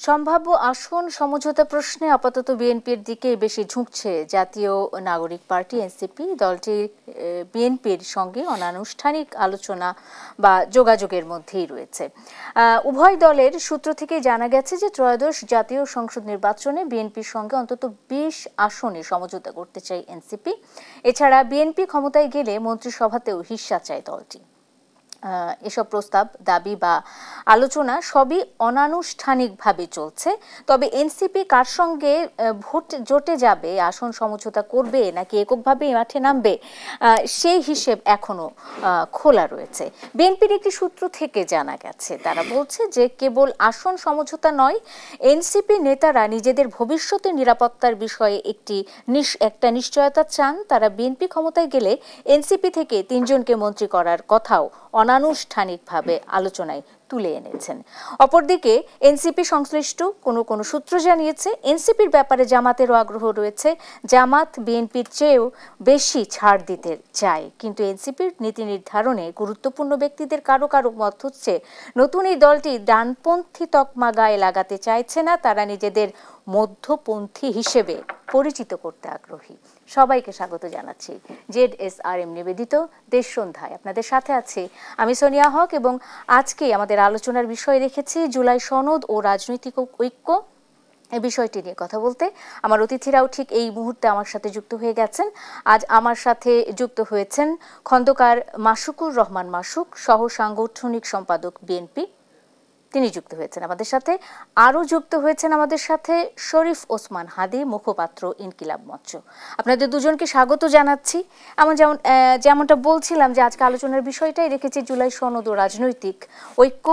সম্ভাব্য আসন সমঝোতা প্রশ্নে আপাতত বিএনপির দিকে বেশি ঝুঁকছে জাতীয় নাগরিক পার্টি এনসিপি। দলটি বিএনপির সঙ্গে অনানুষ্ঠানিক আলোচনা বা যোগাযোগের মধ্যেই রয়েছে। উভয় দলের সূত্র থেকে জানা গেছে যে ত্রয়োদশ জাতীয় সংসদ নির্বাচনে বিএনপির সঙ্গে অন্তত ২০ আসনে সমঝোতা করতে চায় এনসিপি। এছাড়া বিএনপি ক্ষমতায় গেলে মন্ত্রিসভাতেও হিস্সা চায় দলটি। এসব প্রস্তাব, দাবি বা আলোচনা সবই অনানুষ্ঠানিকভাবে চলছে। তবে এনসিপি কার সঙ্গে ভোট জোটে যাবে, আসন সমঝোতা করবে নাকি এককভাবে মাঠে নামবে, সেই হিসেব এখনো খোলা রয়েছে। বিএনপির একটি সূত্র থেকে জানা গেছে, তারা বলছে যে কেবল আসন সমঝোতা নয়, এনসিপি নেতারা নিজেদের ভবিষ্যতের নিরাপত্তার বিষয়ে একটা নিশ্চয়তা চান। তারা বিএনপি ক্ষমতায় গেলে এনসিপি থেকে ৩ জনকে মন্ত্রী করার কথাও অনানুষ্ঠানিকভাবে আলোচনায় তুলে এনেছেন। অপরদিকে এনসিপি সংশ্লিষ্ট কোনো সূত্র জানিয়েছে এনসিপির ব্যাপারে জামাতেরও আগ্রহ রয়েছে। জামাত বিএনপির চেয়েও বেশি ছাড় দিতে চায়, কিন্তু এনসিপির নীতি নির্ধারণে গুরুত্বপূর্ণ ব্যক্তিদের কারো মত হচ্ছে নতুন এই দলটি ডানপন্থী তকমা গায়ে লাগাতে চাইছে না, তারা নিজেদের মধ্যপন্থী হিসেবে পরিচিত করতে আগ্রহী। সবাইকে স্বাগত জানাচ্ছি ZSRM নিবেদিত দেশ সন্ধ্যায়। আপনাদের সাথে আছি আমি সোনিয়া হক এবং আজকে আমাদের আলোচনার বিষয় রেখেছি জুলাই সনদ ও রাজনৈতিক ঐক্য। এই বিষয়টি নিয়ে কথা বলতে আমার অতিথিরাও ঠিক এই মুহূর্তে আমার সাথে যুক্ত হয়ে গেছেন। আজ আমার সাথে যুক্ত হয়েছেন খন্দকার মাসুকুর রহমান মাসুক, সহ সাংগঠনিক সম্পাদক বিএনপি, তিনি যুক্ত হয়েছেন আমাদের সাথে। আরও যুক্ত হয়েছেন আমাদের সাথে শরীফ ওসমান হাদি, মুখপাত্র ইনকিলাব মঞ্চ। আপনাদের দুজনকে স্বাগত জানাচ্ছি। যেমনটা বলছিলাম যে আজকে আলোচনার বিষয়টাই রেখেছি জুলাই সনদ ও রাজনৈতিক ঐক্য।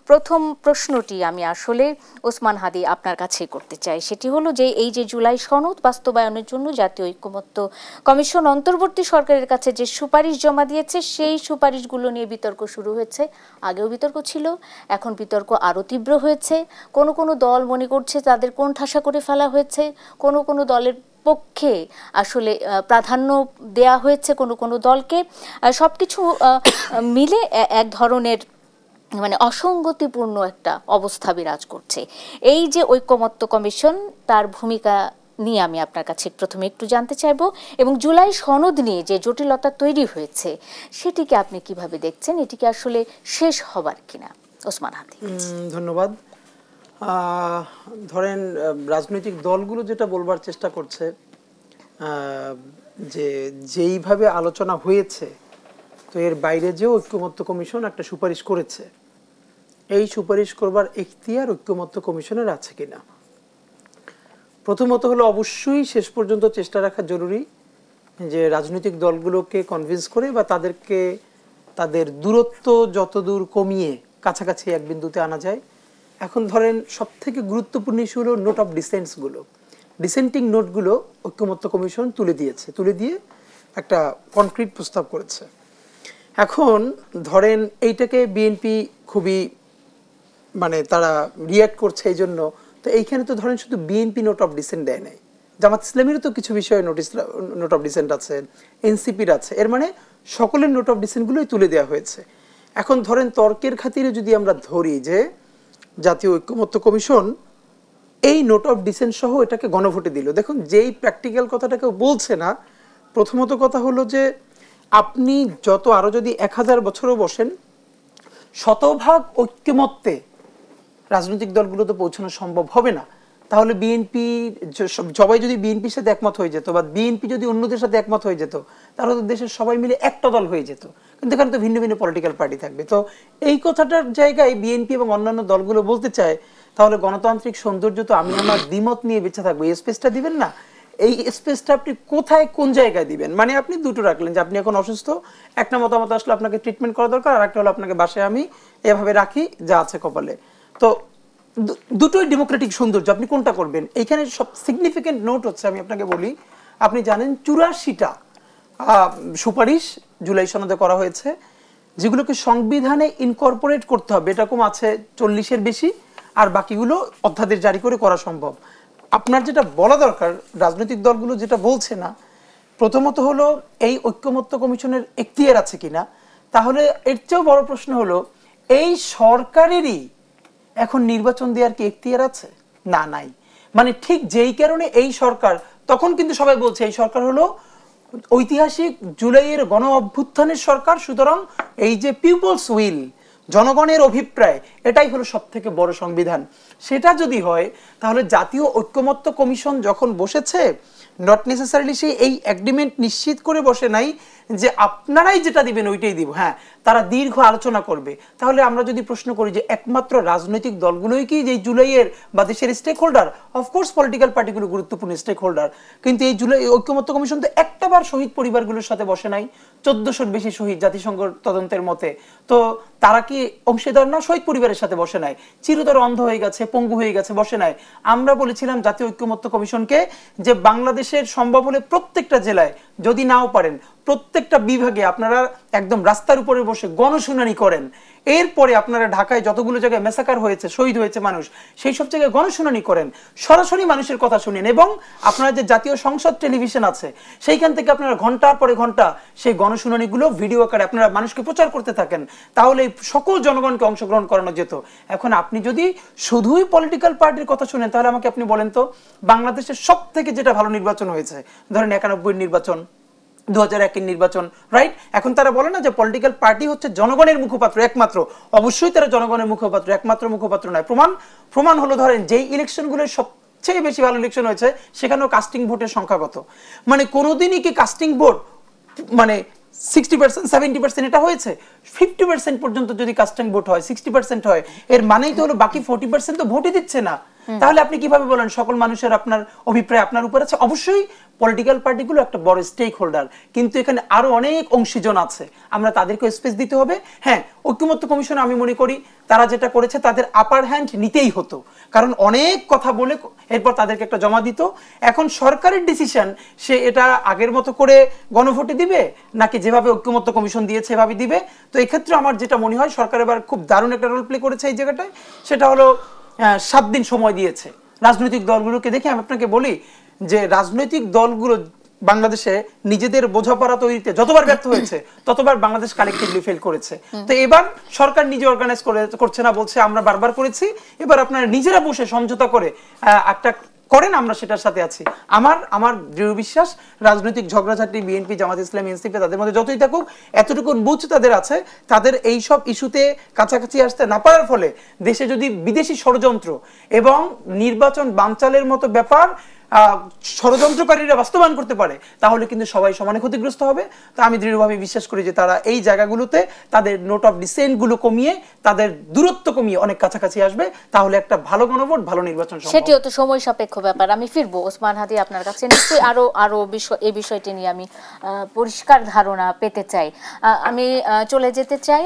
প্রথম প্রশ্নটি আমি আসলে ওসমান হাদি আপনার কাছেই করতে চাই, সেটি হলো যে এই যে জুলাই সনদ বাস্তবায়নের জন্য জাতীয় ঐক্যমত্য কমিশন অন্তর্বর্তী সরকারের কাছে যে সুপারিশ জমা দিয়েছে, সেই সুপারিশগুলো নিয়ে বিতর্ক শুরু হয়েছে। আগেও বিতর্ক ছিল, এখন বিতর্ক আরও তীব্র হয়েছে। কোনো দল মনে করছে তাদের কোণঠাসা করে ফেলা হয়েছে, কোনো দলের পক্ষে আসলে প্রাধান্য দেয়া হয়েছে কোনো দলকে। সবকিছু মিলে এক ধরনের অসঙ্গতিপূর্ণ একটা অবস্থা বিরাজ করছে। এই যে ঐক্যমত্য কমিশন, তার ভূমিকা নিয়ে আমি আপনার কাছে প্রথমে একটু জানতে চাইব, এবং জুলাই সনদ নিয়ে যে জটিলতা তৈরি হয়েছে সেটিকে আপনি কিভাবে দেখছেন, এটিকে আসলে শেষ হবার কিনা? ওসমান হাদি। ধন্যবাদ। ধরেন রাজনৈতিক দলগুলো যেটা বলবার চেষ্টা করছে যে যেইভাবে আলোচনা হয়েছে, তো এর বাইরে যে ঐক্যমত্য কমিশন একটা সুপারিশ করেছে, এই সুপারিশ করবার এখতিয়ার ঐক্যমত্য কমিশনের আছে কিনা। প্রথমত হলো অবশ্যই শেষ পর্যন্ত চেষ্টা রাখা জরুরি যে রাজনৈতিক দলগুলোকে কনভিন্স করে বা তাদেরকে তাদের দূরত্ব যতদূর কমিয়ে কাছাকাছি এক বিন্দুতে আনা যায়। এখন ধরেন সব থেকে গুরুত্বপূর্ণ ইস্যু হলো নোট অফ ডিসেন্টসগুলো, ডিসেন্টিং নোটগুলো ঐক্যমত্য কমিশন তুলে দিয়ে একটা কনক্রিট প্রস্তাব করেছে। এখন ধরেন এইটাকে বিএনপি খুবই তারা রিয়াক্ট করছে এই জন্য। তো এইখানে তো ধরেন শুধু বিএনপি নোট অফ ডিসেন্ট দেয় নাই, জামাত ইসলামেরও তো কিছু বিষয়ে নোট অফ ডিসেন্ট আছে, এনসিপির আছে। এর মানে সকলের নোট অফ ডিসেন্টগুলোই তুলে দেওয়া হয়েছে। এখন ধরেন তর্কের খাতিরে যদি আমরা ধরি যে জাতীয় ঐক্যমত্য কমিশন এই নোট অফ ডিসেন্ট সহ এটাকে গণভোটে দিল, দেখুন যেই প্র্যাকটিক্যাল কথাটাকে বলছে না। প্রথমত কথা হলো যে আপনি আরো যদি 1000 বছরও বসেন, শতভাগ ঐক্যমত্যে রাজনৈতিক দলগুলো তো পৌঁছানো সম্ভব হবে না। তাহলে বিএনপি সবাই যদি বিএনপির সাথে একমত হয়ে যেত বা বিএনপি যদি অন্যদের সাথে একমত হয়ে যেত, তাহলে তো দেশের সবাই মিলে একটা দল হয়ে যেত। কিন্তু এখানে তো ভিন্ন ভিন্ন পলিটিক্যাল পার্টি থাকবে। তো এই কথাটার জায়গায় বিএনপি এবং অন্যান্য দলগুলো বলতে চায় তাহলে গণতান্ত্রিক সৌন্দর্য তো আমি আমার দ্বিমত নিয়ে বেঁচে থাকবো, এই স্পেসটা দিবেন না। এই স্পেসটা আপনি কোথায় কোন জায়গায় দিবেন? আপনি দুটো রাখলেন যে আপনি এখন অসুস্থ, একটা মতামত আসলে আপনাকে ট্রিটমেন্ট করা দরকার, আর একটা হলো আপনাকে বাসায় আমি এভাবে রাখি যা আছে কপালে। তো দুটোই ডেমোক্রেটিক সৌন্দর্য, আপনি কোনটা করবেন? এইখানে সব সিগনিফিকেন্ট নোট হচ্ছে, আমি আপনাকে বলি, আপনি জানেন 84টা সুপারিশ জুলাই সনদে করা হয়েছে, যেগুলোকে সংবিধানে ইনকর্পোরেট করতে হবে, এরকম আছে 40-এর বেশি, আর বাকিগুলো অধ্যাদেশ জারি করে করা সম্ভব। আপনার যেটা বলা দরকার, রাজনৈতিক দলগুলো যেটা বলছে না, প্রথমত হলো এই ঐক্যমত্য কমিশনের এখতিয়ার আছে কিনা। তাহলে এর চেয়েও বড় প্রশ্ন হলো এই সরকারেরই এখন নির্বাচন দেওয়ার কি এখতিয়ার আছে? না, নাই। মানে ঠিক যেই কারণে এই সরকার, তখন কিন্তু সবাই বলছে এই সরকার হলো ঐতিহাসিক জুলাইয়ের গণ অভ্যুত্থানের সরকার, সুতরাং এই যে পিপলস উইল, জনগণের অভিপ্রায়, এটাই হলো সব থেকে বড় সংবিধান। সেটা যদি হয় তাহলে জাতীয় ঐক্যমত্য কমিশন যখন বসেছে, নট নেসেসারিলি সে এই এগ্রিমেন্ট নিশ্চিত করে বসে নাই যে আপনারাই যেটা দিবেন ওইটাই দিব। হ্যাঁ, তারা দীর্ঘ আলোচনা করবে। তাহলে আমরা যদি প্রশ্ন করি যে একমাত্র রাজনৈতিক দলগুলোই কি যে জুলাইয়ের বা দেশের স্টেক হোল্ডার? অফকোর্স পলিটিক্যাল পার্টিগুলো গুরুত্বপূর্ণ স্টেক হোল্ডার, কিন্তু এই জুলাই ঐক্যমত্য কমিশন তো একটাবার শহীদ পরিবারগুলোর সাথে বসে নাই। 1400-র বেশি শহীদ জাতিসংঘ তদন্তের মতে। তো তারা কি অংশীদার না? শহীদ পরিবারের সাথে বসে নাই। চিরতর অন্ধ হয়ে গেছে, পঙ্গু হয়ে গেছে, বসে নাই। আমরা বলেছিলাম জাতীয় ঐক্যমত্য কমিশনকে যে বাংলাদেশের সম্ভব হলে প্রত্যেকটা জেলায়, যদি নাও পারেন প্রত্যেকটা বিভাগে আপনারা একদম রাস্তার উপরে বসে গণশুনানি করেন। এরপরে আপনারা ঢাকায় যতগুলো জায়গায় মেসাকার হয়েছে, শহীদ হয়েছে মানুষ, সেই সব জায়গায় গণশুনানি করেন, সরাসরি মানুষের কথা শুনেন, এবং আপনারা যে জাতীয় সংসদ টেলিভিশন আছে সেইখান থেকে আপনারা ঘন্টার পরে ঘন্টা সেই গণশুনানিগুলো ভিডিও আকারে আপনারা মানুষকে প্রচার করতে থাকেন। তাহলে সকল জনগণকে অংশগ্রহণ করানো যেত। এখন আপনি যদি শুধুই পলিটিক্যাল পার্টির কথা শুনেন, তাহলে আমাকে আপনি বলেন তো বাংলাদেশের সব থেকে যেটা ভালো নির্বাচন হয়েছে, ধরেন 91 নির্বাচন, 2001 নির্বাচন, রাইট? এখন তারা বলে না যে পলিটিক্যাল পার্টি হচ্ছে জনগণের মুখপাত্র একমাত্র। অবশ্যই তারা জনগণের মুখপাত্র, একমাত্র মুখপাত্র নয়। প্রমাণ হলো ধরেন যেই ইলেকশনগুলো সবচেয়ে বেশি ভালো ইলেকশন হয়েছে সেখানেও কাস্টিং ভোটের সংখ্যা কত? মানে কোনোদিনই কি কাস্টিং ভোট মানে 60%, 70% এটা হয়েছে? 50% পর্যন্ত যদি কাস্টিং ভোট হয়, 60% হয়, এর মানেই তো হলো বাকি 40% তো ভোটই দিচ্ছে না। তাহলে আপনি কিভাবে বলেন সকল মানুষের আপনার অভিপ্রায় আপনার উপর আছে? অবশ্যই পলিটিক্যাল পার্টিগুলো একটা বড় স্টেক হোল্ডার, কিন্তু এখানে আরো অনেক অংশীজন আছে, আমরা তাদেরকে স্পেস দিতে হবে। হ্যাঁ, ঐক্যমত্য কমিশন আমি মনে করি তারা যেটা করেছে তাদের আপার হ্যান্ড নিতেই হতো, কারণ অনেক কথা বলে এরপর তাদেরকে একটা জমা দিত। এখন সরকারের ডিসিশন, সে এটা আগের মতো করে গণভোটে দিবে নাকি যেভাবে ঐক্যমত্য কমিশন দিয়েছে এভাবে দিবে। তো এক্ষেত্রে আমার যেটা মনে হয় সরকার এবার খুব দারুণ একটা রোল প্লে করেছে এই জায়গাটায়। সেটা হলো 7 দিন সময় দিয়েছে রাজনৈতিক দলগুলোকে। দেখে আমি আপনাকে বলি যে রাজনৈতিক দলগুলো বাংলাদেশে নিজেদের বোঝাপড়া তৈরিতে যতবার ব্যর্থ হয়েছে ততবার বাংলাদেশ কালেক্টিভলি ফেল করেছে। তো এবার সরকার নিজে অর্গানাইজ করছে না, বলছে আমরা বারবার করেছি, এবার আপনারা নিজেরা বসে সমঝোতা করে একটা করেন, আমরা সেটার সাথে আছি। আমার দৃঢ় বিশ্বাস রাজনৈতিক ঝগড়াঝাটি বিএনপি, জামাত ইসলামী, এনসিপি তাদের মধ্যে যতই থাকুক, এতটুকু বুঝ তাদের আছে, তাদের এই সব ইস্যুতে কাছাকাছি আসতে না পারার ফলে দেশে যদি বিদেশি ষড়যন্ত্র এবং নির্বাচন বানচালের মতো ব্যাপার ষড়যন্ত্রকারীরা বাস্তবায়ন করতে পারে, তাহলে কিন্তু সবাই সমানে ক্ষতিগ্রস্ত হবে। তো আমি দৃঢ়ভাবে বিশ্বাস করি যে তারা এই জায়গাগুলোতে তাদের নোট অফ ডিসেন্ট গুলো কমিয়ে, তাদের দূরত্ব কমিয়ে অনেক কাছাকাছি আসবে, তাহলে একটা ভালো গণভোট, ভালো নির্বাচন সম্ভব। সেটিও তো সময় সাপেক্ষ ব্যাপার। আমি ফিরবো ওসমান হাদি আপনার কাছে, নিশ্চয়ই আরো এই বিষয়টি নিয়ে আমি পরিষ্কার ধারণা পেতে চাই। আমি চলে যেতে চাই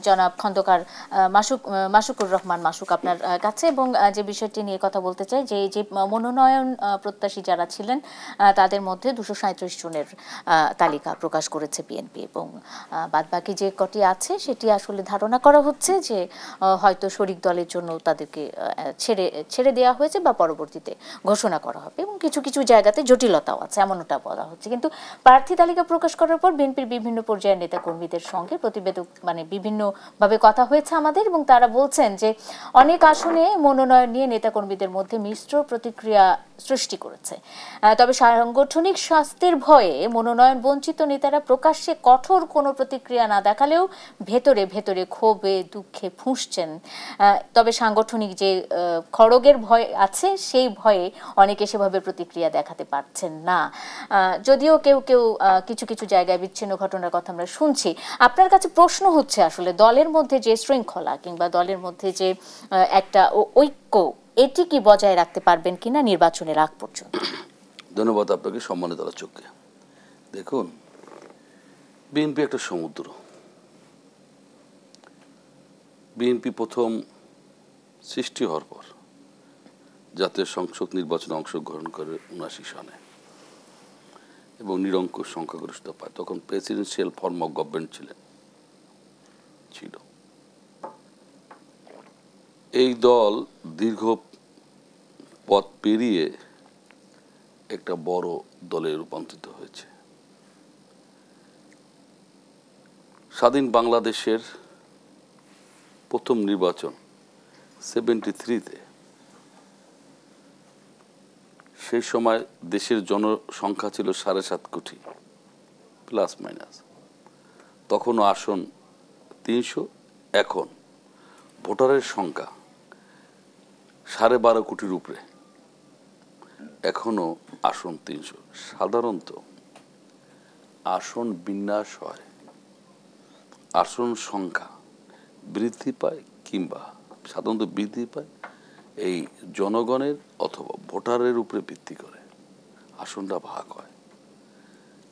জনাব খন্দকার মাসুকুর রহমান মাসুক আপনার কাছে, এবং যে বিষয়টি নিয়ে কথা বলতে চাই যে মনোনয়ন প্রত্যাশী যারা ছিলেন তাদের মধ্যে 237 জনের তালিকা প্রকাশ করেছে বিএনপি, এবং বাদবাকি যে কটি আছে সেটি আসলে ধারণা করা হচ্ছে যে হয়তো শরিক দলের জন্য তাদেরকে ছেড়ে দেওয়া হয়েছে বা পরবর্তীতে ঘোষণা করা হবে, এবং কিছু কিছু জায়গাতে জটিলতাও আছে এমনটা বলা হচ্ছে। কিন্তু প্রার্থী তালিকা প্রকাশ করার পর বিএনপির বিভিন্ন পর্যায়ের নেতা কর্মীদের সঙ্গে প্রতিবেদক বিভিন্নভাবে কথা হয়েছে আমাদের, এবং তারা বলছেন যে অনেক আসনে মনোনয়ন নিয়ে নেতা কর্মীদের মধ্যে মিশ্র প্রতিক্রিয়া সৃষ্টি করেছে। তবে সাংগঠনিক স্বাস্থ্যের ভয়ে মনোনয়ন বঞ্চিত নেতারা প্রকাশ্যে কঠোর কোনো প্রতিক্রিয়া না দেখালেও ভেতরে ভেতরে ক্ষোভে দুঃখে ফুঁসছেন। তবে সাংগঠনিক যে খড়গের ভয় আছে সেই ভয়ে অনেকে সেভাবে প্রতিক্রিয়া দেখাতে পারছেন না, যদিও কেউ কিছু কিছু জায়গায় বিচ্ছিন্ন ঘটনার কথা আমরা শুনছি। আপনার কাছে প্রশ্ন হচ্ছে আসলে দলের মধ্যে যে শৃঙ্খলা কিংবা দলের মধ্যে যে একটা ঐক্য, এটি কি বজায় রাখতে পারবেন কিনা নির্বাচনের আগ পর্যন্ত? ধন্যবাদ আপনাকে, সম্মানিত আলোচককে। দেখুন, বিএনপি একটা সমুদ্র। বিএনপি প্রথম সৃষ্টি হওয়ার পর জাতীয় সংসদ নির্বাচনে অংশগ্রহণ করে 79 সনে এবং নিরঙ্কুশ সংখ্যাগরিষ্ঠতা পায়। তখন প্রেসিডেন্সিয়াল ফর্ম অফ গভর্নমেন্ট ছিল। এই দল দীর্ঘ পথ পেরিয়ে একটা বড় দলে রূপান্তরিত হয়েছে। স্বাধীন বাংলাদেশের প্রথম নির্বাচন 73-তে সেই সময় দেশের জনসংখ্যা ছিল 7.5 কোটি প্লাস মাইনাস, তখনও আসন 300, এখন ভোটারের সংখ্যা 12.5 কোটির উপরে, এখনো আসন 300। সাধারণত আসন বিন্যাস হয়, আসন সংখ্যা বৃদ্ধি পায় কিংবা সাধারণত বৃদ্ধি পায় এই জনগণের অথবা ভোটারের উপরে ভিত্তি করে আসনটা ভাগ হয়।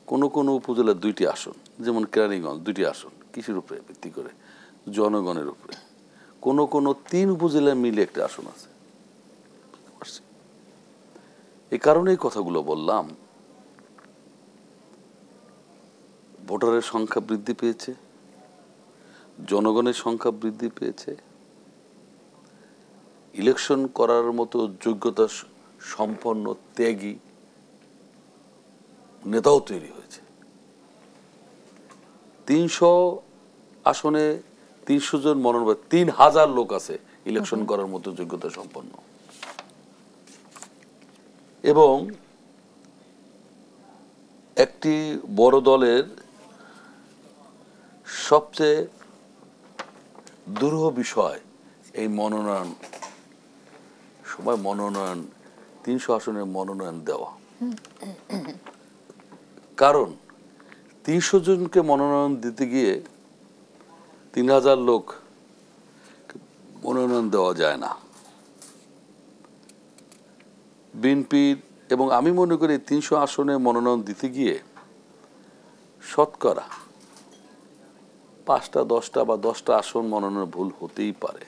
কোন কোন উপজেলার 2টি আসন, যেমন কেরানীগঞ্জ 2টি আসন, কিসের উপরে ভিত্তি করে? জনগণের উপরে। কোন কোন 3 উপজেলা মিলে একটা আসন আছে। এই কারণে এই কথাগুলো বললাম। ভোটারের সংখ্যা বৃদ্ধি পেয়েছে, জনগণের সংখ্যা বৃদ্ধি পেয়েছে, ইলেকশন করার মতো যোগ্যতা সম্পন্ন ত্যাগী নেতাও তৈরি হয়েছে। 300 আসনে 300 জন মনোনয়ন, 3000 লোক আছে ইলেকশন করার মতো যোগ্যতা সম্পন্ন। এবং একটি বড় দলের সবচেয়ে দুরূহ বিষয় এই মনোনয়ন, সবাই মনোনয়ন 300 আসনের মনোনয়ন দেওয়া। কারণ 300 জনকে মনোনয়ন দিতে গিয়ে 3000 লোক মনোনয়ন দেওয়া যায় না। বিএনপির, এবং আমি মনে করি 300 আসনে মনোনয়ন দিতে গিয়ে শতকরা 5টা 10টা বা 10টা আসন মনোনয়ন ভুল হতেই পারে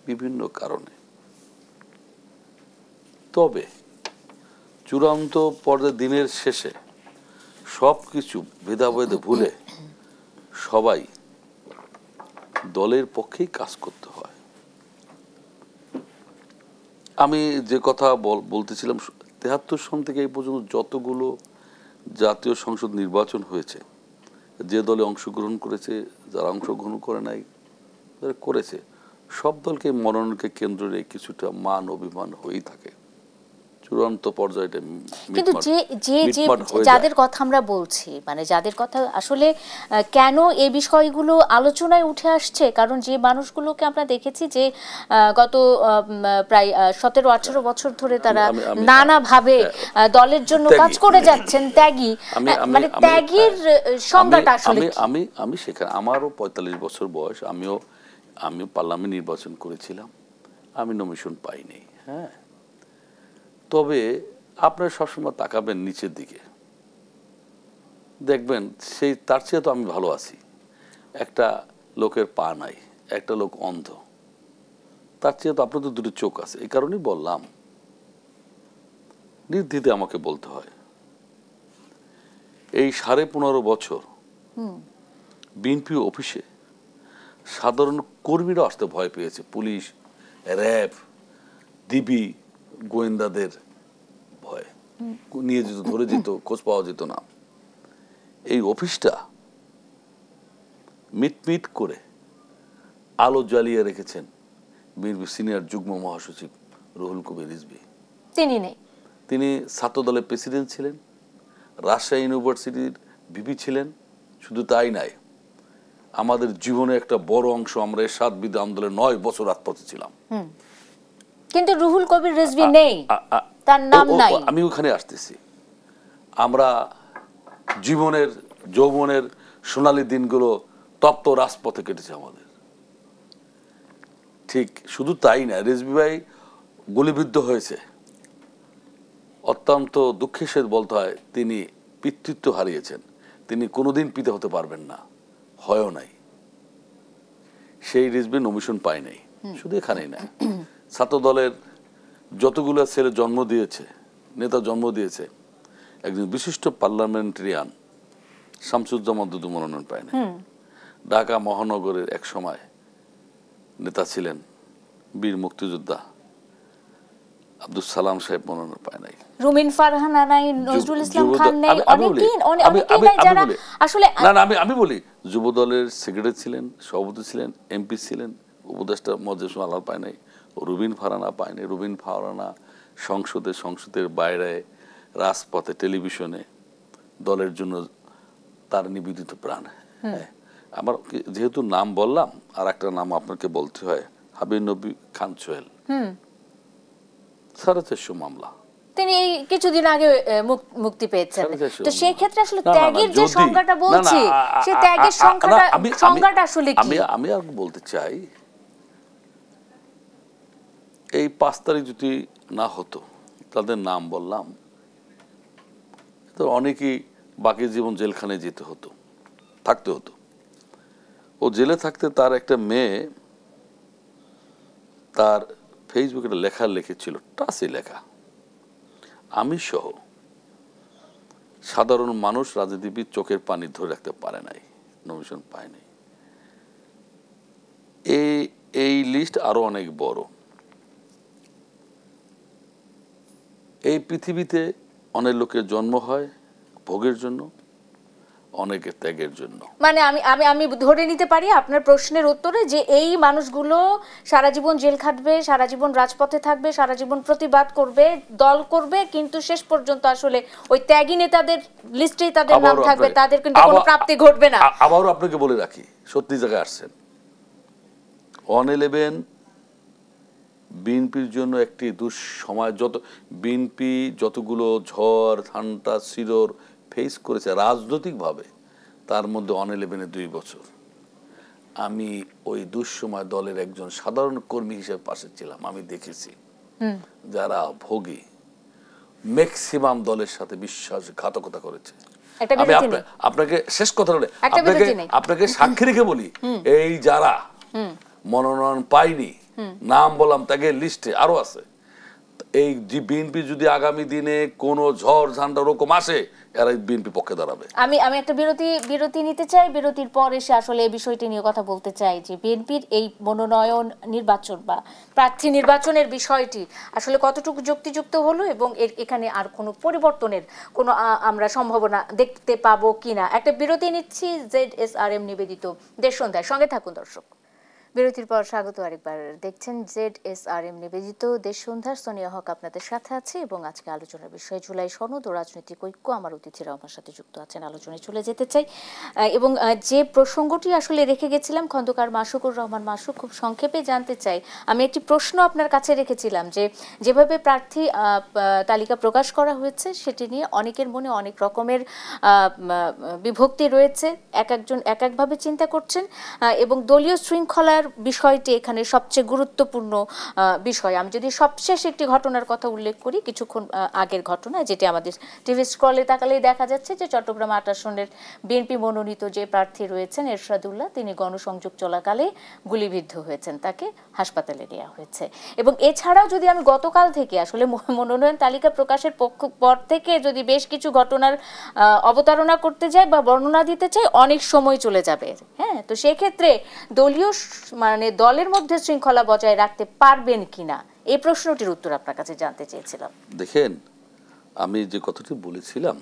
বিভিন্ন কারণে। তবে চূড়ান্ত পর্যায়ে দিনের শেষে সবকিছু ভেদাভেদ ভুলে সবাই দলের পক্ষেই কাজ করতে হয়। আমি যে কথা বলতেছিলাম, 73 সন থেকে এই পর্যন্ত যতগুলো জাতীয় সংসদ নির্বাচন হয়েছে, যে দলে অংশগ্রহণ করেছে, যারা অংশগ্রহণ করে নাই, যারা করেছে, সব দলকে মনোনয়নকে কেন্দ্র রেখে কিছুটা মান অভিমান হয়েই থাকে। চূড়ান্ত পর্যায়ে কিন্তু যাদের কথা আমরা বলছি, মানে যাদের কথা আসলে কেন এই বিষয়গুলো আলোচনায় উঠে আসছে, কারণ যে মানুষগুলোকে আমরা দেখেছি যে গত প্রায় 17-18 বছর ধরে তারা নানাভাবে দলের জন্য কাজ করে যাচ্ছেন, ত্যাগী, মানে ত্যাগীর সংজ্ঞাটা আসলে আমি সেখানে, আমারও 45 বছর বয়স, আমিও পার্লামেন্ট নির্বাচন করেছিলাম, আমি নমিনেশন পাইনি। হ্যাঁ, তবে আপনার সবসময় তাকাবেন নিচের দিকে, দেখবেন সেই তার চেয়ে তো আমি ভালো আছি। একটা লোকের পা নাই, একটা লোক অন্ধ, তার চেয়ে তো আপনার তো 2টি চোখ আছে। এই কারণেই বললাম, নির্দ্বিধায় আমাকে বলতে হয়, এই 15.5 বছর বিএনপি অফিসে সাধারণ কর্মীরা আসতে ভয় পেয়েছে। পুলিশ, র্যাব, ডিবি, গোয়েন্দাদের ভয় নিয়ে যেত, ধরে যেত, খোঁজ পাওয়া যেত না। এই অফিসটা মিটমিট করে আলো জ্বালিয়ে রেখেছেন বিএনপি সিনিয়র যুগ্ম মহাসচিব রুহুল কবির রিজভী। তিনি ছাত্র দলের প্রেসিডেন্ট ছিলেন, রাজশাহী ইউনিভার্সিটির ভিপি ছিলেন। শুধু তাই নাই, আমাদের জীবনে একটা বড় অংশ আমরা এরশাদ বিরোধী আন্দোলনে 9 বছর রাজপথে ছিলাম। কিন্তু রুহুল কবির রিজভী নেই, তার নাম নাই। আমি ওখানে আসতেছি। আমরা জীবনের যৌবনের সোনালী দিনগুলো তপ্ত রাজপথে কেটেছে আমাদের। ঠিক শুধু তাই না, রিজভী ভাই গুলিবিদ্ধ হয়েছে। অত্যন্ত দুঃখের সাথে বলতে হয়, তিনি পিতৃত্ব হারিয়েছেন, তিনি কোনোদিন পিতা হতে পারবেন না, হয়ও নাই। সেই রিজভী নমিনেশন পায় নাই। শুধু এখানেই নাই, ছাত্র দলের যতগুলো ছেলে জন্ম দিয়েছে, নেতা জন্ম দিয়েছে, একজন বিশিষ্ট পার্লামেন্টারিয়ান শামসুজ্জামান দুদু মনোনয়ন পায় না। ঢাকা মহানগরের এক সময় নেতা ছিলেন বীর মুক্তিযোদ্ধা আব্দুল সালাম সাহেব মনোনয়ন পায় নাই। রুমিন ফারহানা নাই, নজরুল ইসলাম খান নেই, অনেকেই নাই যারা আসলে। আমি বলি, যুব দলের সেক্রেটারি ছিলেন, সভাপতি ছিলেন, এমপি ছিলেন, উপদেষ্টা মজিদ আলাল পায় নাই, রুবিন ফারহানা পায় নাই। রুবিন ফারহানা সংসদের বাইরে, রাজপথে, টেলিভিশনে দলের জন্য তার নিবেদিত প্রাণ। হ্যাঁ, আমার যেহেতু নাম বললাম, আর একটা নাম আপনাকে বলতে হয়, হাবিব নবী খান সোহেল। 450 মামলা, তিনি কিছুদিন আগে মুক্তি পেয়েছেন। তো সেই ক্ষেত্রে আসলে ত্যাগের যে সংজ্ঞাটা বলছি, সেই ত্যাগের সংজ্ঞাটা আসলে কি? আমি আর বলতে চাই, এই 5 তারিখ যদি না হতো, তাদের নাম বললাম, তো অনেকেই বাকি জীবন জেলখানায় যেতে হতো, থাকতে হতো। ও জেলে থাকতে তার একটা মেয়ে তার ফেসবুকে লেখা লিখেছিল, টাসে লেখা, আমি সহ সাধারণ মানুষ, রাজনীতিবিদ চোখের পানি ধরে রাখতে পারে নাই, নমিনেশন পায় নাই। এই লিস্ট আরো অনেক বড়। এই পৃথিবীতে অনেক লোকের জন্ম হয় ভোগের জন্য, অনেকের ত্যাগের জন্য। মানে আমি ধরে নিতে পারি আপনার প্রশ্নের উত্তরে যে এই মানুষগুলো সারা জীবন জেল খাটবে, সারা জীবন রাজপথে থাকবে, সারা জীবন প্রতিবাদ করবে, দল করবে, কিন্তু শেষ পর্যন্ত আসলে ওই ত্যাগী নেতাদের লিস্টেই তাদের নাম থাকবে, তাদের কিন্তু কোনো প্রাপ্তি ঘটবে না। আবারও আপনাকে বলে রাখি, সত্যি জায়গায় আসছেন। 111 বিএনপির জন্য একটি দুঃসময়। বিএনপি যতগুলো ঝড়, ঠান্ডা, শিরোর ফেস করেছে রাজনৈতিকভাবে, তার মধ্যে 111-এ 2 বছর আমি ওই দুঃসময় দলের একজন সাধারণ কর্মী হিসেবে পাশে ছিলাম। আমি দেখেছি যারা ভোগী ম্যাক্সিমাম দলের সাথে বিশ্বাসঘাতকতা করেছে। আমি আপনাকে শেষ কথা বলে আপনাকে সাক্ষী রেখে বলি, এই যারা মনোনয়ন পায়নি, নাম বললাম তাকে লিস্টে আরো আছে, এই বিএনপি যদি আগামী দিনে কোন ঝড় ঝান্ডা ওরকম আসে, এরা বিএনপি পক্ষে দাঁড়াবে। আমি একটা বিরতি নিতে চাই। বিরতির পর এসে আসলে এই বিষয়টি নিয়ে কথা বলতে চাই যে বিএনপির এই মনোনয়ন নির্বাচন বা প্রার্থী নির্বাচনের বিষয়টি আসলে কতটুকু যুক্তিযুক্ত হলো এবং এখানে আর কোনো পরিবর্তনের কোনো আমরা সম্ভাবনা দেখতে পাবো কিনা। একটা বিরতি নিচ্ছি। ZSRM নিবেদিত দেশ সন্ধ্যার সঙ্গে থাকুন দর্শক। বিরতির পর স্বাগত আরেকবার। দেখছেন ZSRM নিবেদিত দেশ সন্ধ্যার। সোনিয়া হক আপনাদের সাথে আছে এবং আজকে আলোচনার বিষয় জুলাই সনদ ও রাজনৈতিক ঐক্য। আমার অতিথিরা আমার সাথে যুক্ত আছেন। আলোচনায় চলে যেতে চাই এবং যে প্রসঙ্গটি আসলে রেখে গেছিলাম, খন্দকার মাসুকুর রহমান মাসুক, খুব সংক্ষেপে জানতে চাই। আমি একটি প্রশ্ন আপনার কাছে রেখেছিলাম যে যেভাবে প্রার্থী তালিকা প্রকাশ করা হয়েছে সেটি নিয়ে অনেকের মনে অনেক রকমের বিভক্তি রয়েছে, একজন এক একভাবে চিন্তা করছেন এবং দলীয় শৃঙ্খলার বিষয়টি এখানে সবচেয়ে গুরুত্বপূর্ণ বিষয়। আমি যদি সবশেষ একটি ঘটনার কথা উল্লেখ করি, কিছুক্ষণ আগের ঘটনা, যেটি আমাদের টিভি স্ক্রলে তাকালেই দেখা যাচ্ছে যে চট্টগ্রাম 8 আসনের বিএনপি মনোনীত যে প্রার্থী রয়েছেন এরশাদুল্লাহ, তিনি গণসংযোগ চলাকালে গুলিবিদ্ধ হয়েছেন, তাকে হাসপাতালে নেওয়া হয়েছে। এবং এছাড়াও যদি আমি গতকাল থেকে আসলে মনোনয়ন তালিকা প্রকাশের পর থেকে যদি বেশ কিছু ঘটনার অবতারণা করতে যাই বা বর্ণনা দিতে চাই, অনেক সময় চলে যাবে। হ্যাঁ, তো সেক্ষেত্রে দলীয় দলের মধ্যে শৃঙ্খলা বজায় রাখতে পারবেন কিনা, এই প্রশ্নটির উত্তর আপনার কাছে জানতে চেয়েছিলাম। দেখেন, আমি যে কথাটি বলেছিলাম,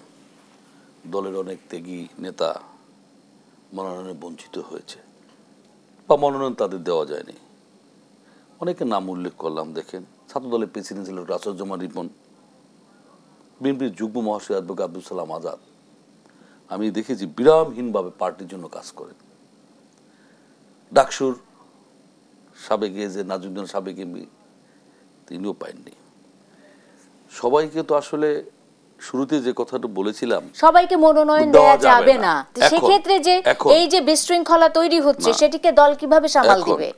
দলের অনেক ত্যাগী নেতা মনোনয়নে বঞ্চিত হয়েছে বা মনোনয়ন তাদের দেওয়া যায়নি। অনেকের নাম উল্লেখ করলাম। দেখেন, ছাত্র দলের প্রেসিডেন্ট ছিল রাসুজ্জামান রিপন, বিএনপির যুগ্ম মহাসচিব অ্যাডভোকেট আব্দুল সালাম আজাদ। আমি দেখেছি বিরামহীনভাবে পার্টির জন্য কাজ করেন। ডাকসুর সাবেক যে নাজুদ্দিন সাবেক এমপি, তিনিও পাইননি। সবাইকে তো আসলে শুরুতে যে কথাটা বলেছিলাম, সবাইকে মনোনয়ন দেওয়া যাবে না, সেক্ষেত্রে যে এই যে বিশৃঙ্খলা তৈরি হচ্ছে সেটিকে দল কিভাবে সামাল দিবে?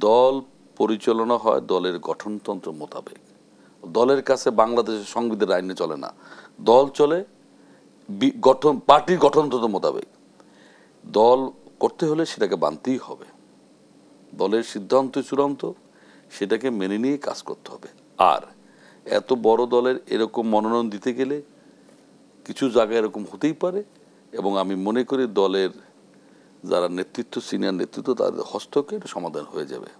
দল পরিচালনা হয় দলের গঠনতন্ত্র মোতাবেক। দলের কাছে বাংলাদেশের সংবিধান আইনে চলে না, দল চলে পার্টির গঠনতন্ত্র মোতাবেক। দল করতে হলে সেটাকে মানতেই হবে, দলের সিদ্ধান্ত চূড়ান্ত, সেটাকে মেনে নিয়ে কাজ করতে হবে। আর এত বড় দলের এরকম মনোনয়ন দিতে গেলে কিছু জায়গায় এরকম হতেই পারে, এবং আমি মনে করি দলের যারা নেতৃত্ব, সিনিয়র নেতৃত্ব, তাদের হস্তক্ষেপে এটা সমাধান হয়ে যাবে।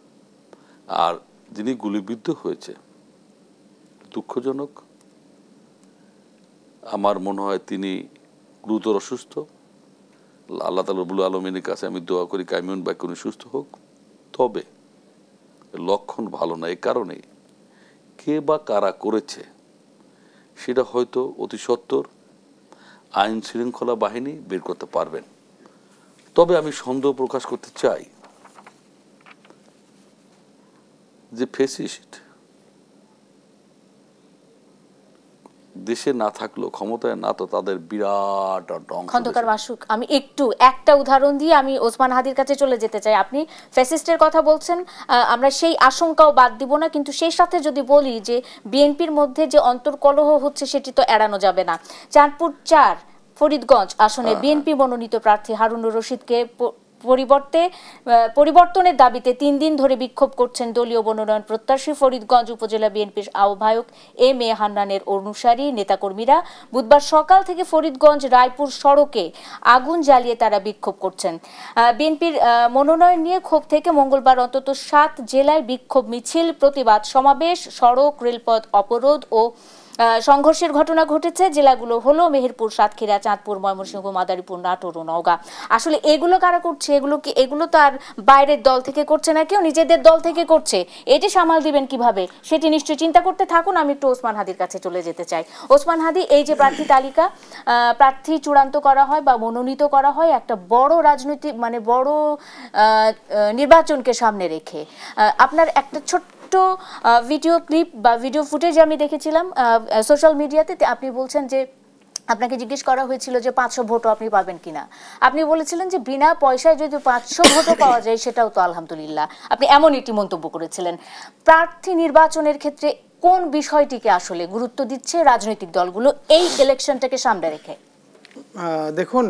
আর যিনি গুলিবিদ্ধ হয়েছে, দুঃখজনক। আমার মনে হয় তিনি গুরুতর অসুস্থ। আল্লাহ তাআলা রব্বুল আলামিনের কাছে আমি দোয়া করি কামিউন বাক্য উনি সুস্থ হোক। তবে লক্ষণ ভালো না। এই কারণে কে বা কারা করেছে সেটা হয়তো অতি সত্বর আইন শৃঙ্খলা বাহিনী বের করতে পারবেন। তবে আমি সন্দেহ প্রকাশ করতে চাই যে ফ্যাসিস্ট দেশে না থাকলেও, ক্ষমতায় না, তো তাদের বিরাট অংশ। খন্দকার মাসুক, আমি একটা উদাহরণ দিয়ে আমি ওসমান হাদির কাছে চলে যেতে চাই। আপনি ফ্যাসিস্টের কথা বলছেন, আমরা সেই আশঙ্কাও বাদ দিব না, কিন্তু সেই সাথে যদি বলি যে বিএনপির মধ্যে যে অন্তর্কলহ হচ্ছে সেটি তো এড়ানো যাবে না। চাঁদপুর 4 ফরিদগঞ্জ আসনে বিএনপি মনোনীত প্রার্থী হারুনুর রশিদকে পরিবর্তনের দাবিতে 3 দিন ধরে বিক্ষোভ করছেন দলীয় মনোনয়ন প্রত্যাশী ফরিদগঞ্জ উপজেলা বিএনপির আহ্বায়ক এম এ হান্নানের অনুসারী নেতাকর্মীরা। বুধবার সকাল থেকে ফরিদগঞ্জ রায়পুর সড়কে আগুন জ্বালিয়ে তারা বিক্ষোভ করছেন। বিএনপির মনোনয়ন নিয়ে ক্ষোভ থেকে মঙ্গলবার অন্তত 7 জেলায় বিক্ষোভ মিছিল, প্রতিবাদ সমাবেশ, সড়ক রেলপথ অবরোধ ও সংঘর্ষের ঘটনা ঘটেছে। জেলাগুলো হলো মেহেরপুর, সাতক্ষীরা, চাঁদপুর, ময়মনসিংহ, মাদারীপুর, নাটোর ও নওগাঁ। আসলে এগুলো কারা করছে? এগুলো তো আর বাইরের দল থেকে করছে না, কেউ নিজেদের দল থেকে করছে। এটি সামাল দিবেন কিভাবে সেটি নিশ্চয়ই চিন্তা করতে থাকুন। আমি একটু ওসমান হাদির কাছে চলে যেতে চাই। ওসমান হাদি, এই যে প্রার্থী তালিকা, প্রার্থী চূড়ান্ত করা হয় বা মনোনীত করা হয় একটা বড় রাজনৈতিক বড় নির্বাচনকে সামনে রেখে, আপনার একটা ছোট্ট ভিডিও ক্লিপ বা ভিডিও ফুটেজ আমি দেখেছিলাম সোশ্যাল মিডিয়াতে। আপনি বলছেন যে আপনাকে জিজ্ঞেস করা হয়েছিল যে 500 ভোটও আপনি পাবেন কিনা। আপনি বলেছিলেন যে বিনা পয়সায় যদি 500 ভোটও পাওয়া যায় সেটাও তো আলহামদুলিল্লাহ। আপনি এমন একটি মন্তব্য করেছিলেন। প্রার্থী নির্বাচনের ক্ষেত্রে কোন বিষয়টিকে আসলে গুরুত্ব দিচ্ছে রাজনৈতিক দলগুলো এই ইলেকশনটাকে সামনে রেখে? দেখুন,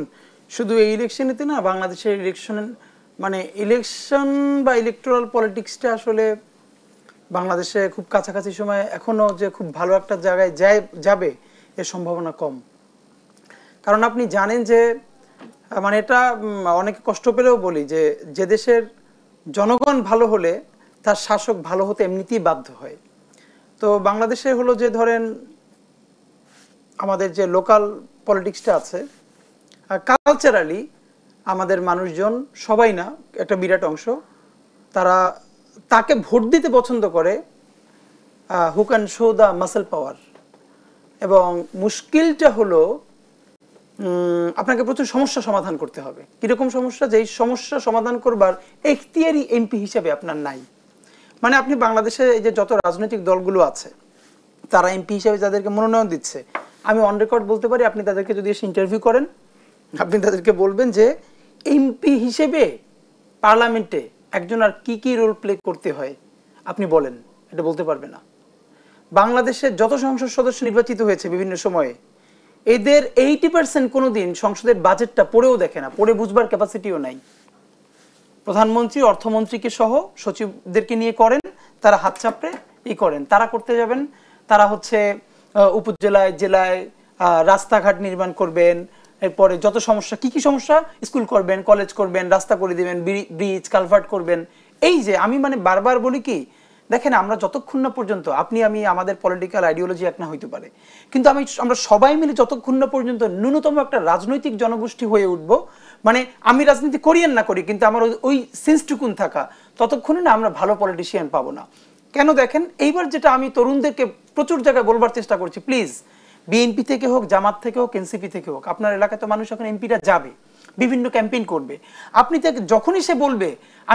শুধু এই ইলেকশনেতে না, বাংলাদেশের ইলেকশন বা ইলেকটোরাল পলিটিক্সটা আসলে বাংলাদেশে খুব কাছাকাছি সময় এখনো যে খুব ভালো একটা জায়গায় যাবে এর সম্ভাবনা কম। কারণ আপনি জানেন যে এটা অনেক কষ্ট পেলেও বলি যে দেশের জনগণ ভালো হলে তার শাসক ভালো হতে এমনিতেই বাধ্য হয়। তো বাংলাদেশে হলো যে ধরেন আমাদের যে লোকাল পলিটিক্সটা আছে, কালচারালি আমাদের মানুষজন, সবাই না, একটা বিরাট অংশ, তাকে ভোট দিতে পছন্দ করে who can show the muscle power. এবং মুশকিলটা হলো আপনাকে প্রচুর সমস্যা সমাধান করতে হবে। কিরকম সমস্যা? যেই সমস্যা সমাধান করবার এখতিয়ারি এমপি হিসেবে আপনার নাই। আপনি বাংলাদেশে এই যে যত রাজনৈতিক দলগুলো আছে, তারা এমপি হিসেবে যাদেরকে মনোনয়ন দিচ্ছে, আমি অন রেকর্ড বলতে পারি, আপনি তাদেরকে যদি এসে ইন্টারভিউ করেন, আপনি তাদেরকে বলবেন যে এমপি হিসেবে পার্লামেন্টে একজন আর কি কি রোল প্লে করতে হয়, আপনি বলেন, এটা বলতে পারবে না। বাংলাদেশের যত সংসদ সদস্য নির্বাচিত হয়েছে বিভিন্ন সময়ে, এদের 80% কোনোদিন সংসদের বাজেটটা পড়েও দেখে না, পড়ে বুঝবার ক্যাপাসিটিও নাই। প্রধানমন্ত্রী, অর্থমন্ত্রীকে সহ সচিবদেরকে নিয়ে করেন, তারা হাত চাপড়ে করেন। তারা করতে যাবেন, তারা উপজেলায়, জেলায় রাস্তাঘাট নির্মাণ করবেন, এরপরে যত সমস্যা, কি কি সমস্যা, স্কুল করবেন, কলেজ করবেন, রাস্তা করে দিবেন, ব্রিজ কালভার্ট করবেন। এই যে আমি বারবার বলি কি, দেখেন, আমরা যতক্ষণ না পর্যন্ত, আপনি আমি, আমাদের পলিটিক্যাল আইডিওলজি এক না হইতে পারে, কিন্তু আমরা সবাই মিলে যতক্ষণ না পর্যন্ত ন্যূনতম একটা রাজনৈতিক জনগোষ্ঠী হয়ে উঠবো, আমি রাজনীতি করি আর না করি, কিন্তু আমার ওই সেন্সটুকুন থাকা, ততক্ষণে না আমরা ভালো পলিটিশিয়ান পাবো না। কেন দেখেন, এইবার যেটা আমি তরুণদেরকে প্রচুর জায়গায় বলবার চেষ্টা করছি, প্লিজ, বিএনপি থেকে হোক, জামাত থেকে হোক, এনসিপি থেকে হোক, আপনার এলাকায় তো মানুষ এখন এমপিরা যাবে, বিভিন্ন ক্যাম্পেইন করবে। আপনি তাকে যখনই সে বলবে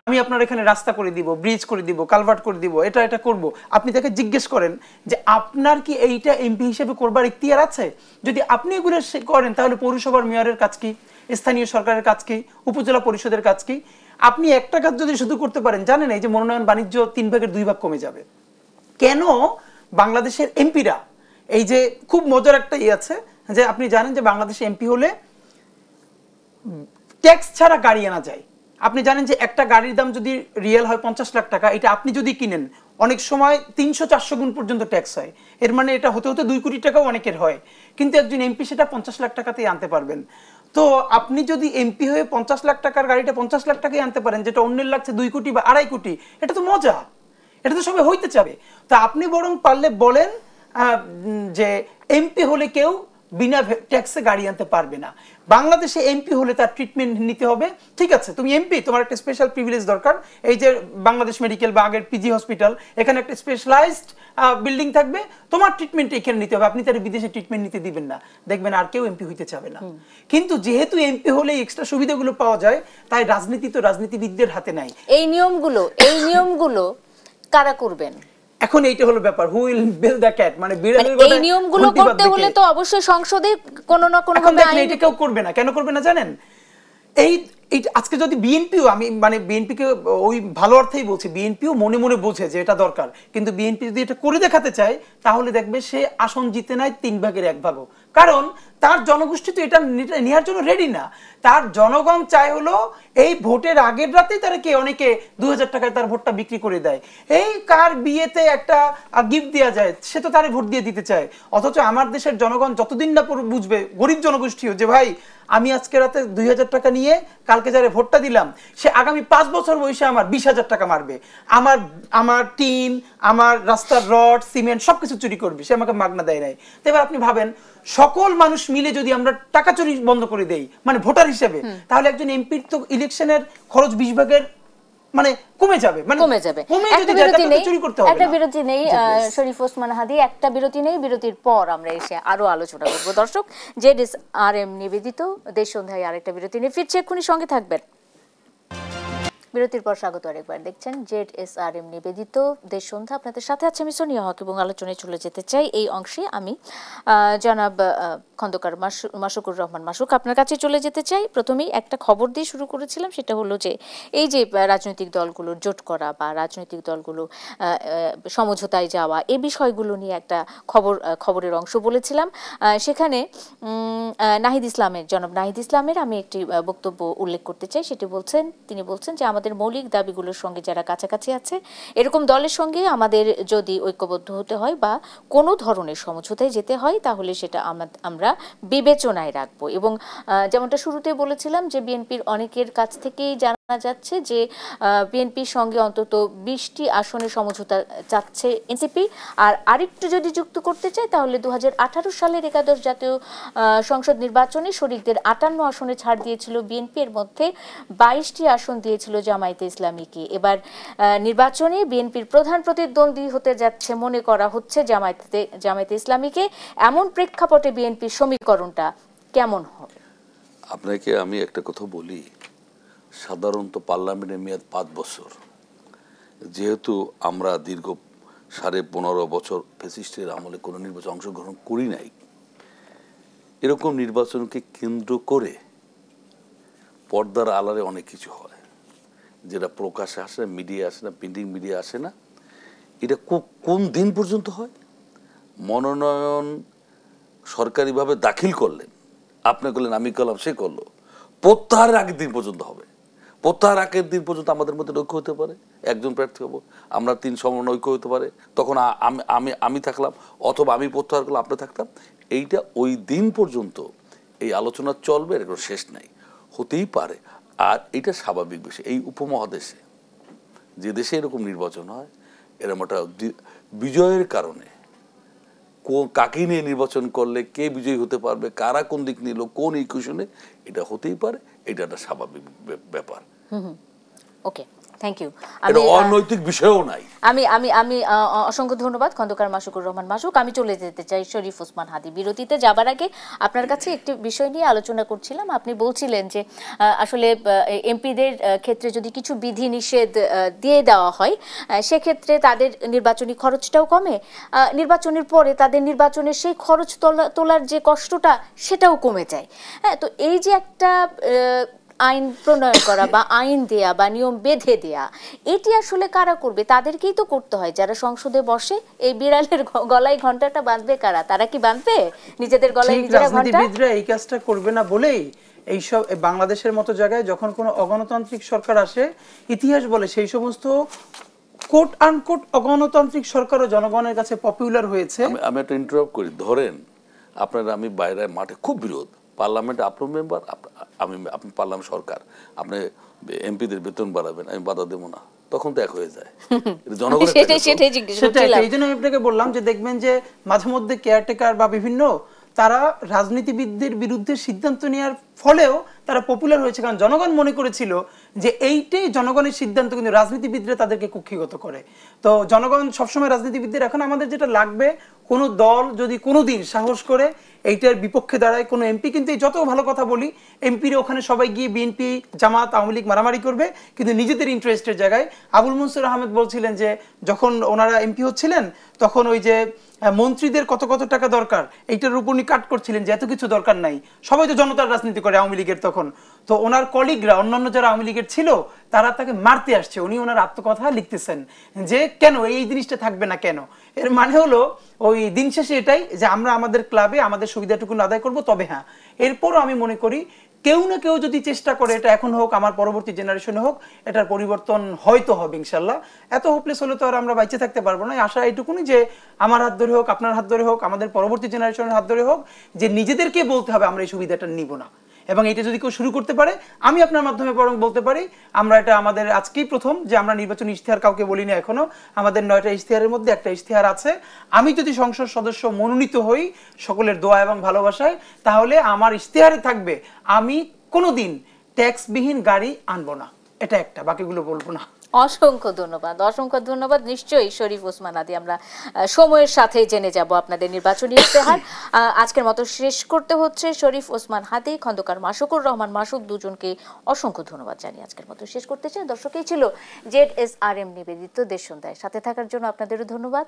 আমি আপনার এখানে রাস্তা করে দিব, ব্রিজ করে দিব, কালভার্ট করে দিব, এটা করব, আপনি তাকে জিজ্ঞেস করেন যে আপনার কি এইটা এমপি হিসেবে করবার ইখতিয়ার আছে? যদি আপনি এগুলো করেন, তাহলে পৌরসভার মেয়রের কাজ কি, স্থানীয় সরকারের কাজ কি, উপজেলা পরিষদের কাজ কি? আপনি একটা কাজ যদি শুধু করতে পারেন, জানেন এই যে মনোনয়ন বাণিজ্য 3 ভাগের 2 ভাগ কমে যাবে। কেন বাংলাদেশের এমপিরা, এই যে খুব মজার একটা আছে যে আপনি জানেন যে বাংলাদেশে এমপি হলে ট্যাক্স ছাড়া গাড়ি আনা যায়। আপনি জানেন যে একটা গাড়ির দাম যদি রিয়েল হয় 50 লাখ টাকা, এটা আপনি যদি কিনেন অনেক সময় 300-400 গুণ পর্যন্ত ট্যাক্স হয়। এর এটা হতে হতে 2 কোটি টাকাও অনেকের হয়, কিন্তু একজন এমপি সেটা 50 লাখ টাকাতেই আনতে পারবেন। তো আপনি যদি এমপি হয়ে 50 লাখ টাকার গাড়িটা 50 লাখ টাকায় আনতে পারেন, যেটা অন্যের লাগছে 2 কোটি বা 2.5 কোটি, এটা তো মজা, এটা তো সবাই হইতে চাবে। তো আপনি বরং পারলে বলেন যে এমপি হলে কেউ বিনা ট্যাক্সে গাড়ি আনতে পারবে না। বাংলাদেশে এমপি হলে তার ট্রিটমেন্ট নিতে হবে। ঠিক আছে, তুমি এমপি, তোমার একটা স্পেশাল প্রিভিলেজ দরকার। এই যে বাংলাদেশ মেডিকেল বা আগের পিজি হসপিটাল, এখানে একটা স্পেশালাইজড বিল্ডিং থাকবে, তোমার ট্রিটমেন্ট এখানে নিতে হবে, আপনি তার বিদেশে ট্রিটমেন্ট নিতে দিবেন না, দেখবেন আর কেউ এমপি হইতে চাবে না। কিন্তু যেহেতু এমপি হলে এক্সট্রা সুবিধাগুলো পাওয়া যায়, তাই রাজনীতি তো রাজনীতিবিদদের হাতে নাই। এই নিয়মগুলো কারা করবেন এখন এইটা হলো ব্যাপার, who will bill the cat, মানে বিড়ালের গলায় এই নিয়মগুলো করতে হলে তো অবশ্যই সংসদে কোনো না কোনো ভাবে আইন। এটা কেউ করবে না, কেন করবে না জানেন? এই আজকে যদি বিএনপিও, আমি মানে বিএনপিকে ওই ভালো অর্থেই বলছি, বিএনপিও মনে মনে বোঝে যে এটা দরকার, কিন্তু বিএনপি যদি এটা করে দেখাতে চায় তাহলে দেখবে সে আসন জিতে নেয় 3/1 কারণ তার জনগোষ্ঠী তো এটা নেওয়ার জন্য রেডি না। তার জনগণ চায় হলো এই ভোটের আগের রাতেই তারা অনেকে 2000 টাকায় তার ভোটটা বিক্রি করে দেয়, এই কার বিয়েতে একটা গিফট দেওয়া যায় সে তো তারে ভোট দিয়ে দিতে চায়। অথচ আমার দেশের জনগণ যতদিন না বুঝবে, গরিব জনগোষ্ঠীও, যে ভাই আমি আজকে রাতে 2000 টাকা নিয়ে কালকে যারা ভোটটা দিলাম সে আগামী 5 বছর বয়সে আমার 20,000 টাকা মারবে, আমার টিন, আমার রাস্তার রড, সিমেন্ট সবকিছু চুরি করবে, সে আমাকে মাগনা দেয় নাই। তো এবার আপনি ভাবেন সকল মানুষ মিলে যদি আমরা টাকা চুরি বন্ধ করে দেই মানে ভোটার হিসেবে, তাহলে একজন এমপির তো ইলেকশনের খরচ 20 মানে কমে যাবে, মানে কমে যাবে। একটা বিরতি নেই শরীফ ওসমান হাদী, একটা বিরতি নেই, বিরতির পর আমরা এসে আরো আলোচনা করব। দর্শক, ZSRM নিবেদিত দেশ সন্ধ্যায় আরেকটা বিরতি নিয়ে ফিরছে, এক্ষুনি সঙ্গে থাকবেন। বিরতির পর স্বাগত আরেকবার, দেখছেন ZSRM নিবেদিত দেশ সন্ধ্যা, আপনাদের সাথে আছে আমি সোনিয়া হক এবং আলোচনায় চলে যেতে চাই এই অংশে আমি জনাব খন্দকার মাসুকুর রহমান মাসুক আপনার কাছে চলে যেতে চাই। প্রথমেই একটা খবর দিয়ে শুরু করেছিলাম, সেটা হলো যে এই যে রাজনৈতিক দলগুলোর জোট করা বা রাজনৈতিক দলগুলো সমঝোতায় যাওয়া, এই বিষয়গুলো নিয়ে একটা খবরের অংশ বলেছিলাম। সেখানে জনাব নাহিদ ইসলামের আমি একটি বক্তব্য উল্লেখ করতে চাই। তিনি বলছেন যে আমাদের মৌলিক দাবিগুলোর সঙ্গে যারা কাছাকাছি আছে এরকম দলের সঙ্গে আমাদের যদি ঐক্যবদ্ধ হতে হয় বা কোনো ধরনের সমঝোতায় যেতে হয় তাহলে সেটা আমরা বিবেচনায় রাখবো। এবং যেমনটা শুরুতে বলেছিলাম যে বিএনপির অনেকের কাছ থেকেই জানা যাচ্ছে যে বিএনপির সঙ্গে অন্তত 20টি আসনে সমঝোতা চাচ্ছে এনসিপি। আর আরেকটু যদি যুক্ত করতে চাই তাহলে 2018 সালের 11 জাতীয় সংসদ নির্বাচনে শরিকদের 58 আসনে ছাড় দিয়েছিল বিএনপি, এর মধ্যে 22টি আসন দিয়েছিল জামায়াতে ইসলামীকে। এবার নির্বাচনে বিএনপির প্রধান প্রতিদ্বন্দ্বী হতে যাচ্ছে মনে করা হচ্ছে জামায়াতে ইসলামীকে। এমন প্রেক্ষাপটে বিএনপির সমীকরণটা কেমন হবে? আপনাকে আমি একটা কথা বলি, সাধারণত পার্লামেন্টের মেয়াদ 5 বছর, যেহেতু আমরা দীর্ঘ 15.5 বছর ফ্যাসিস্টের আমলে কোনো নির্বাচনে অংশগ্রহণ করি নাই, এরকম নির্বাচনকে কেন্দ্র করে পর্দার আড়ালে অনেক কিছু হয় যেটা প্রকাশে আসে না, মিডিয়া আসে না, প্রিন্টিং মিডিয়া আসে না। এটা কোন দিন পর্যন্ত হয়? মনোনয়ন সরকারিভাবে দাখিল করলেন, আপনি করলেন, আমি করলাম, সে করলো, প্রত্যাহারের আগের দিন পর্যন্ত হবে। প্রত্যাহার আগের দিন পর্যন্ত আমাদের মধ্যে ঐক্য হতে পারে, একজন প্রার্থী হবো, আমরা 3 সমন্বয় ঐক্য হতে পারে, তখন আমি থাকলাম, অথবা আমি প্রত্যাহার করলাম, আপনি থাকতাম। এইটা ওই দিন পর্যন্ত এই আলোচনা চলবে, এর কোনো শেষ নাই, হতেই পারে। আর এটা স্বাভাবিক বিষয়। এই উপমহাদেশে যে দেশে এরকম নির্বাচন হয়, এরকম একটা বিজয়ের কারণে কাকে নিয়ে নির্বাচন করলে কে বিজয়ী হতে পারবে, কারা কোন দিক নিল, কোন ইকুয়েশনে, এটা হতেই পারে, এটা একটা স্বাভাবিক ব্যাপার। ওকে, থ্যাংক ইউ। এটা অনৈতিক বিষয়ও নাই। আমি অসংখ্য ধন্যবাদ খন্দকার মাসুকুর রহমান মাসুক। আমি চলে যেতে চাই শরীফ ওসমান হাদী। বিরতিতে যাবার আগে আপনার কাছে একটি বিষয় নিয়ে আলোচনা করছিলাম। আপনি বলছিলেন যে আসলে এমপিদের ক্ষেত্রে যদি কিছু বিধি নিষেধ দিয়ে দেওয়া হয় সেক্ষেত্রে তাদের নির্বাচনী খরচটাও কমে, নির্বাচনের পরে তাদের নির্বাচনের সেই খরচ তোলার যে কষ্টটা সেটাও কমে যায়। হ্যাঁ, তো এই যে একটা আইন প্রণয়ন করা বা আইন দেয়া বা নিয়ম বেঁধে দেয়া, এটি আসলে কারা করবে? তাদেরকেই তো করতে হয় যারা সংসদে বসে। এই বিড়ালের গলায় ঘন্টাটা বাঁধবে কারা? তারা কি বাঁধবে নিজেদের গলায় নিজেরা ঘন্টা? রাজনীতিবিদরা এই কাজটা করবে না বলেই এইসব বাংলাদেশের মতো জায়গায় যখন কোনো অগণতান্ত্রিক সরকার আসে, ইতিহাস বলে সেই সমস্ত কোট আনকোট অগণতান্ত্রিক সরকারও জনগণের কাছে পপুলার হয়েছে। আমি একটা ইন্টারাপ্ট করি। ধরেন আপনারা, আমি বাইরে মাঠে খুব বিরোধ, পার্লামেন্টে আপনার মেম্বার, আপনি পার্লামেন্ট সরকার, আপনি এমপিদের বেতন বাড়াবেন, আমি বাধা দেবো না, তখন তো এক হয়ে যায়। সেটাই এই জন্য আমি আপনাকে বললাম যে দেখবেন যে মাঝে মধ্যে কেয়ারটেকার বা বিভিন্ন তারা রাজনীতিবিদদের বিরুদ্ধে সিদ্ধান্ত নেওয়ার ফলেও তারা পপুলার হয়েছে, কারণ জনগণ মনে করেছিল যে এইটাই জনগণের সিদ্ধান্ত, কিন্তু রাজনীতিবিদরা তাদেরকে কুক্ষিগত করে। তো জনগণ সবসময় রাজনীতিবিদদের, এখন আমাদের যেটা লাগবে, কোনো দল যদি কোনোদিন সাহস করে এইটার বিপক্ষে দাঁড়ায়, কোনো এমপি, কিন্তু যত ভালো কথা বলি এমপির ওখানে সবাই গিয়ে বিএনপি, জামাত, আওয়ামী লীগ মারামারি করবে, কিন্তু নিজেদের ইন্টারেস্টের জায়গায়। আবুল মনসুর আহমেদ বলছিলেন যে যখন ওনারা এমপি হচ্ছিলেন তখন ওই যে মন্ত্রীদের কত কত টাকা দরকার এইটার উপর উনি কাট করছিলেন, যে এত কিছু দরকার নাই, সবাই তো জনতার রাজনীতি করে আওয়ামী লীগের তখন। তো ওনার কলিগরা, অন্যান্য যারা আওয়ামী লীগের ছিল, তারা তাকে মারতে আসছে। উনি ওনার আত্মকথা লিখতেছেন যে কেন এই জিনিসটা থাকবে না কেন। এর মানে হলো ওই দিন শেষে এটাই যে আমরা আমাদের ক্লাবে আমাদের সুবিধাটুকু আদায় করব, তবে হ্যাঁ এরপরও আমি মনে করি কেউ না কেউ যদি চেষ্টা করে, এটা এখন হোক আমার পরবর্তী জেনারেশনে হোক, এটার পরিবর্তন হয়তো হবে ইনশাল্লাহ। এত হোপলেস হলে তো আর আমরা বাইচে থাকতে পারবো না। আশা এইটুকুনি যে আমার হাত ধরে হোক, আপনার হাত ধরে হোক, আমাদের পরবর্তী জেনারেশনের হাত ধরে হোক, যে নিজেদেরকে বলতে হবে আমরা এই সুবিধাটা নিব না। এবং এটা যদি কেউ শুরু করতে পারে, আমি আপনার মাধ্যমে বরং বলতে পারি আমরা এটা আমাদের আজকেই প্রথম যে আমরা নির্বাচনী ইশতেহার কাউকে বলি না এখনো। আমাদের 9টা ইশতেহারের মধ্যে একটা ইশতেহার আছে, আমি যদি সংসদ সদস্য মনোনীত হই সকলের দোয়া এবং ভালোবাসায়, তাহলে আমার ইশতেহারে থাকবে আমি কোনোদিন ট্যাক্সবিহীন গাড়ি আনবো না, এটা একটা, বাকিগুলো বলবো না। অসংখ্য ধন্যবাদ, অসংখ্য ধন্যবাদ। নিশ্চয়ই শরীফ ওসমান হাদী, আমরা সময়ের সাথে জেনে যাব আপনাদের নির্বাচনী ইশতেহার। আজকের মতো শেষ করতে হচ্ছে। শরীফ ওসমান হাদী, খন্দকার মাসুকুর রহমান মাসুক, দুজনকে অসংখ্য ধন্যবাদ জানিয়ে আজকের মতো শেষ করতে চাই। দর্শক, এই ছিল ZSRM নিবেদিত দেশ সন্ধ্যায়। সাথে থাকার জন্য আপনাদেরও ধন্যবাদ।